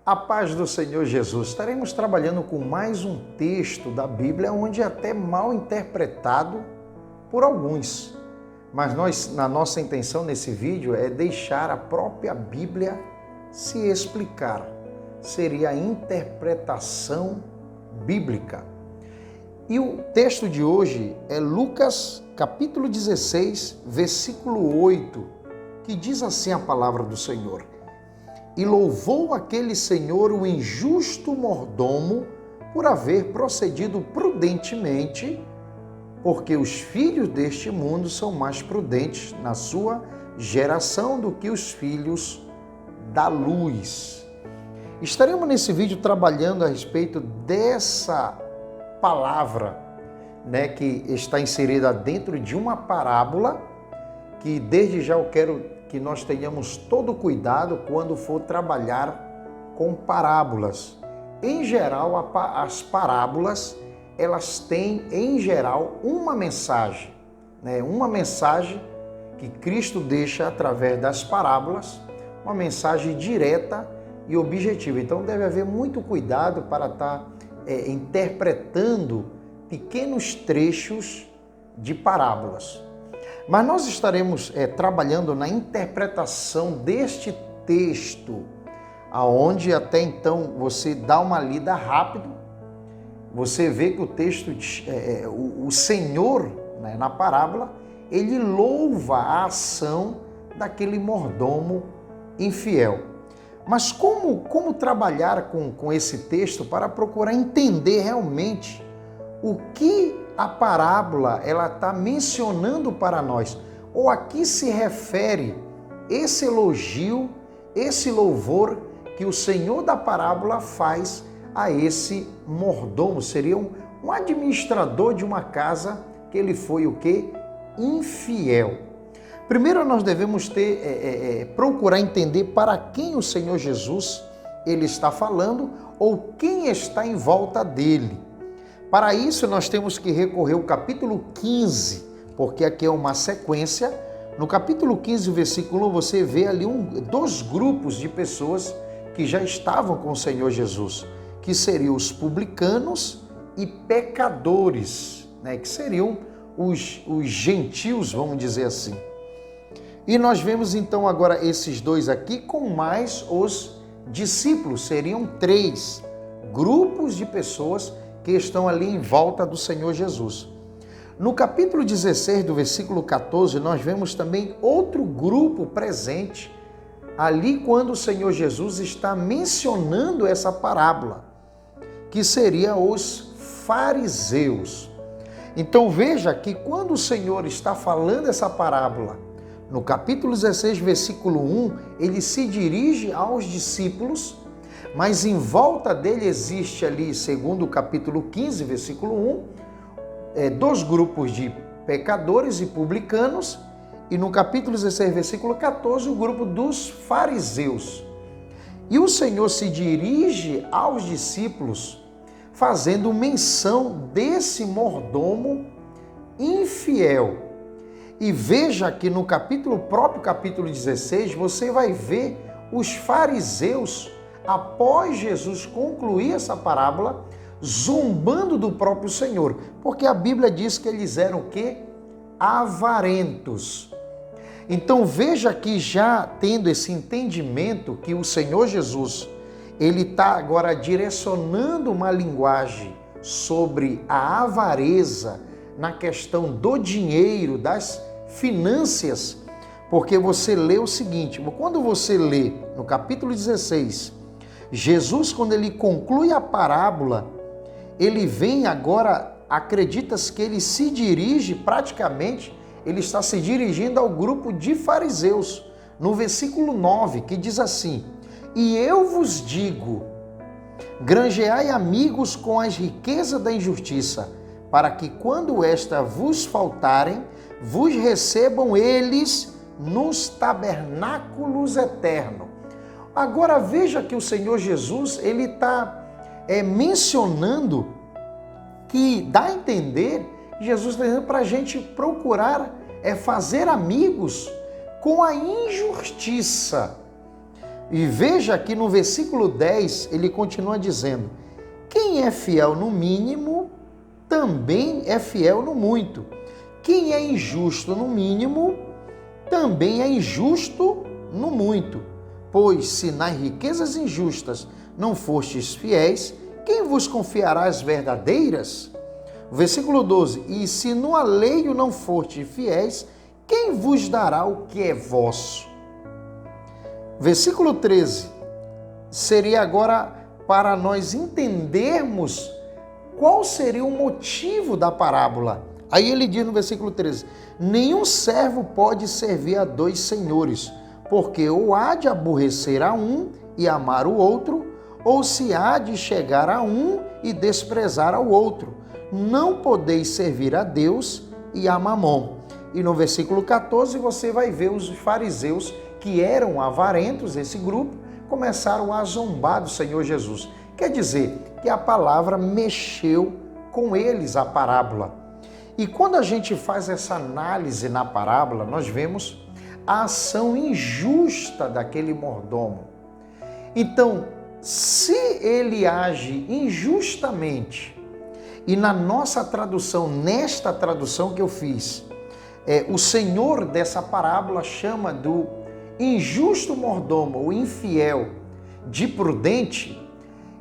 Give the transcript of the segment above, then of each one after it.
A paz do Senhor Jesus. Estaremos trabalhando com mais um texto da Bíblia, onde é até mal interpretado por alguns. Mas na nossa intenção nesse vídeo é deixar a própria Bíblia se explicar. Seria a interpretação bíblica. E o texto de hoje é Lucas, capítulo 16, versículo 8, que diz assim a palavra do Senhor. E louvou aquele senhor o injusto mordomo por haver procedido prudentemente, porque os filhos deste mundo são mais prudentes na sua geração do que os filhos da luz. Estaremos nesse vídeo trabalhando a respeito dessa palavra, que está inserida dentro de uma parábola, que desde já eu quero que nós tenhamos todo cuidado quando for trabalhar com parábolas. Em geral, as parábolas, elas têm, em geral, uma mensagem, uma mensagem que Cristo deixa através das parábolas, uma mensagem direta e objetiva. Então, deve haver muito cuidado para estar interpretando pequenos trechos de parábolas. Mas nós estaremos trabalhando na interpretação deste texto, aonde até então você dá uma lida rápido, você vê que o texto, o Senhor, na parábola, ele louva a ação daquele mordomo infiel. Mas como trabalhar com esse texto para procurar entender realmente o que a parábola ela está mencionando para nós? Ou a que se refere esse elogio, esse louvor que o Senhor da parábola faz a esse mordomo? Seria um administrador de uma casa que ele foi o quê? Infiel. Primeiro nós devemos procurar entender para quem o Senhor Jesus ele está falando ou quem está em volta dele. Para isso nós temos que recorrer ao capítulo 15, porque aqui é uma sequência. No capítulo 15, versículo 1, você vê ali dois grupos de pessoas que já estavam com o Senhor Jesus, que seriam os publicanos e pecadores, que seriam os gentios, vamos dizer assim. E nós vemos então agora esses dois aqui com mais os discípulos, seriam três grupos de pessoas que estão ali em volta do Senhor Jesus. No capítulo 16, do versículo 14, nós vemos também outro grupo presente, ali quando o Senhor Jesus está mencionando essa parábola, que seria os fariseus. Então veja que quando o Senhor está falando essa parábola, no capítulo 16, versículo 1, ele se dirige aos discípulos, mas em volta dele existe ali, segundo o capítulo 15, versículo 1, dois grupos de pecadores e publicanos, e no capítulo 16, versículo 14, o grupo dos fariseus. E o Senhor se dirige aos discípulos, fazendo menção desse mordomo infiel. E veja que no próprio capítulo 16, você vai ver os fariseus, após Jesus concluir essa parábola, zombando do próprio Senhor, porque a Bíblia diz que eles eram o quê? Avarentos. Então veja que já tendo esse entendimento que o Senhor Jesus, ele está agora direcionando uma linguagem sobre a avareza na questão do dinheiro, das finanças, porque você lê o seguinte, quando você lê no capítulo 16, Jesus, quando ele conclui a parábola, ele vem agora, acredita-se que ele se dirige praticamente, ele está se dirigindo ao grupo de fariseus, no versículo 9, que diz assim: E eu vos digo, granjeai amigos com as riquezas da injustiça, para que quando esta vos faltarem, vos recebam eles nos tabernáculos eternos. Agora veja que o Senhor Jesus, ele está mencionando que dá a entender, Jesus está dizendo para a gente procurar fazer amigos com a injustiça. E veja que no versículo 10 ele continua dizendo: quem é fiel no mínimo, também é fiel no muito. Quem é injusto no mínimo, também é injusto no muito. Pois se nas riquezas injustas não fostes fiéis, quem vos confiará as verdadeiras? Versículo 12: e se no alheio não fostes fiéis, quem vos dará o que é vosso? Versículo 13 seria agora para nós entendermos qual seria o motivo da parábola. Aí ele diz no versículo 13: nenhum servo pode servir a dois senhores, porque ou há de aborrecer a um e amar o outro, ou se há de chegar a um e desprezar ao outro. Não podeis servir a Deus e a Mamom. E no versículo 14 você vai ver os fariseus, que eram avarentos, esse grupo, começaram a zombar do Senhor Jesus. Quer dizer que a palavra mexeu com eles, a parábola. E quando a gente faz essa análise na parábola, nós vemos a ação injusta daquele mordomo. Então, se ele age injustamente, e na nossa tradução, nesta tradução que eu fiz, o Senhor dessa parábola chama do injusto mordomo, o infiel, de prudente,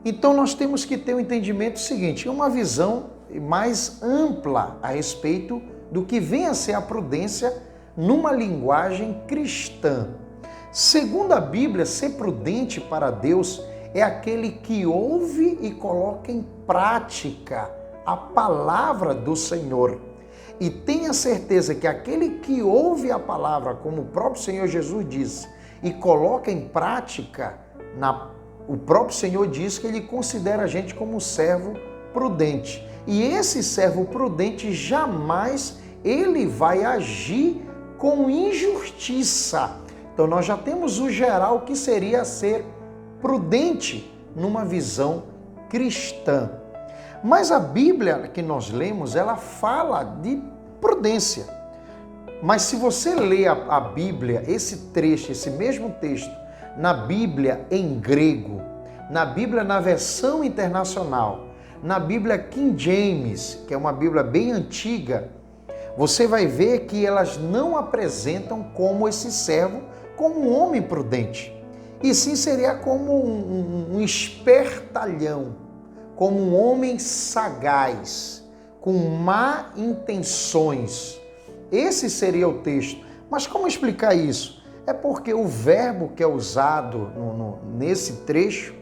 então nós temos que ter um entendimento seguinte, uma visão mais ampla a respeito do que vem a ser a prudência numa linguagem cristã. Segundo a Bíblia, ser prudente para Deus é aquele que ouve e coloca em prática a palavra do Senhor. E tenha certeza que aquele que ouve a palavra, como o próprio Senhor Jesus disse, e coloca em prática, o próprio Senhor diz que ele considera a gente como um servo prudente. E esse servo prudente jamais ele vai agir com injustiça. Então nós já temos o geral que seria ser prudente numa visão cristã. Mas a Bíblia que nós lemos, ela fala de prudência. Mas se você lê a Bíblia, esse trecho, esse mesmo texto, na Bíblia em grego, na Bíblia na versão internacional, na Bíblia King James, que é uma Bíblia bem antiga, você vai ver que elas não apresentam como esse servo como um homem prudente. E sim seria como um espertalhão, como um homem sagaz, com má intenções. Esse seria o texto. Mas como explicar isso? É porque o verbo que é usado nesse trecho,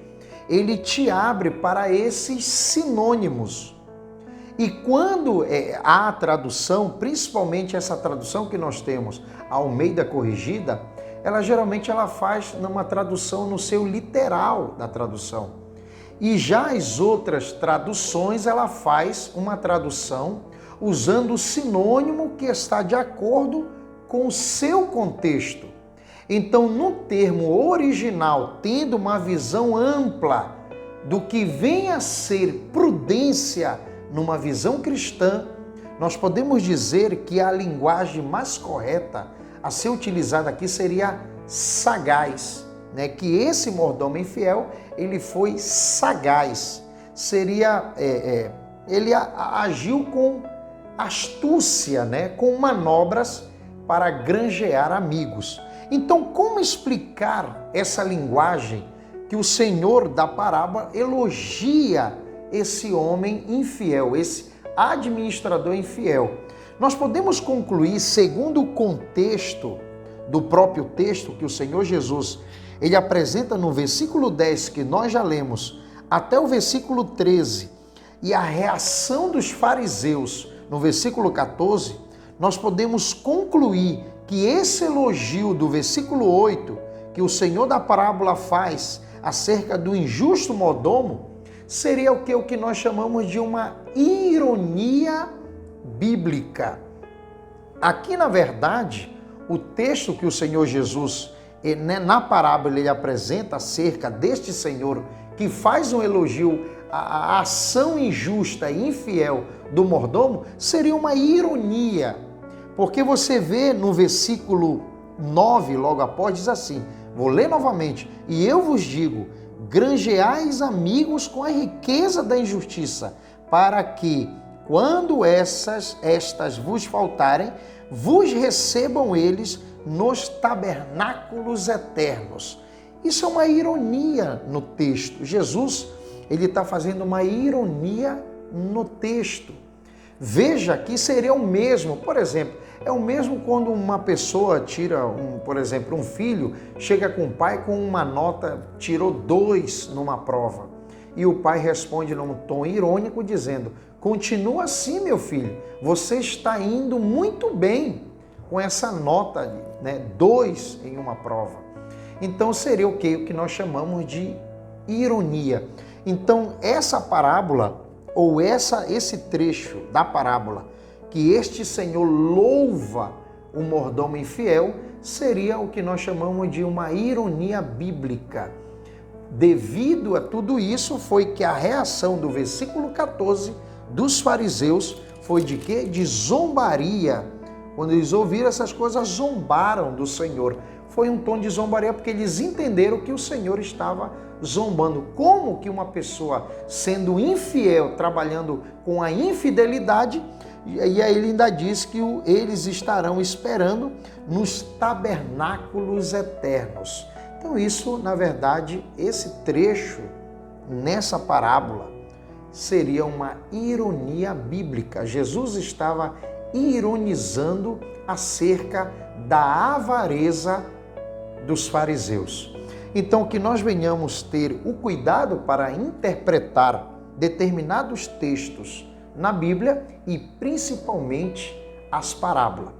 ele te abre para esses sinônimos. E quando há a tradução, principalmente essa tradução que nós temos, a Almeida Corrigida, ela geralmente faz numa tradução no seu literal da tradução. E já as outras traduções, ela faz uma tradução usando o sinônimo que está de acordo com o seu contexto. Então, no termo original, tendo uma visão ampla do que vem a ser prudência numa visão cristã, nós podemos dizer que a linguagem mais correta a ser utilizada aqui seria sagaz, né? Que esse mordomo infiel, ele foi sagaz, seria, ele agiu com astúcia, né? Com manobras para granjear amigos. Então, como explicar essa linguagem que o Senhor da parábola elogia esse homem infiel, esse administrador infiel? Nós podemos concluir, segundo o contexto do próprio texto que o Senhor Jesus ele apresenta no versículo 10, que nós já lemos, até o versículo 13, e a reação dos fariseus no versículo 14, nós podemos concluir que esse elogio do versículo 8, que o Senhor da parábola faz acerca do injusto mordomo, seria o que nós chamamos de uma ironia bíblica. Aqui, na verdade, o texto que o Senhor Jesus, na parábola, ele apresenta acerca deste Senhor que faz um elogio à ação injusta e infiel do mordomo, seria uma ironia. Porque você vê no versículo 9, logo após, diz assim: Vou ler novamente. E eu vos digo, granjeais amigos com a riqueza da injustiça, para que, quando estas vos faltarem, vos recebam eles nos tabernáculos eternos. Isso é uma ironia no texto. Jesus, ele está fazendo uma ironia no texto. Veja que seria o mesmo, por exemplo, é o mesmo quando uma pessoa tira, por exemplo, um filho, chega com o pai com uma nota, tirou 2 numa prova. E o pai responde num tom irônico dizendo, continua assim, meu filho, você está indo muito bem com essa nota, 2 em uma prova. Então seria o quê? O que nós chamamos de ironia. Então essa parábola, ou esse trecho da parábola, que este Senhor louva o mordomo infiel, seria o que nós chamamos de uma ironia bíblica. Devido a tudo isso, foi que a reação do versículo 14 dos fariseus foi de quê? De zombaria. Quando eles ouviram essas coisas, zombaram do Senhor. Foi um tom de zombaria porque eles entenderam que o Senhor estava zombando. Como que uma pessoa sendo infiel, trabalhando com a infidelidade, e aí ele ainda diz que eles estarão esperando nos tabernáculos eternos. Então isso, na verdade, esse trecho nessa parábola seria uma ironia bíblica. Jesus estava ironizando acerca da avareza dos fariseus. Então, que nós venhamos ter o cuidado para interpretar determinados textos na Bíblia e principalmente as parábolas.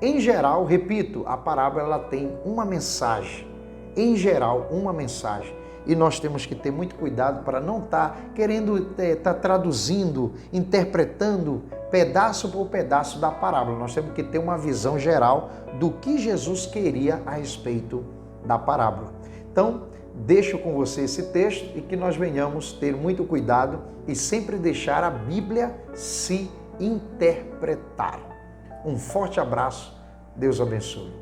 Em geral, repito, a parábola ela tem uma mensagem. Em geral, uma mensagem. E nós temos que ter muito cuidado para não estar querendo traduzindo, interpretando pedaço por pedaço da parábola. Nós temos que ter uma visão geral do que Jesus queria a respeito da parábola. Então, deixo com você esse texto e que nós venhamos ter muito cuidado e sempre deixar a Bíblia se interpretar. Um forte abraço, Deus abençoe.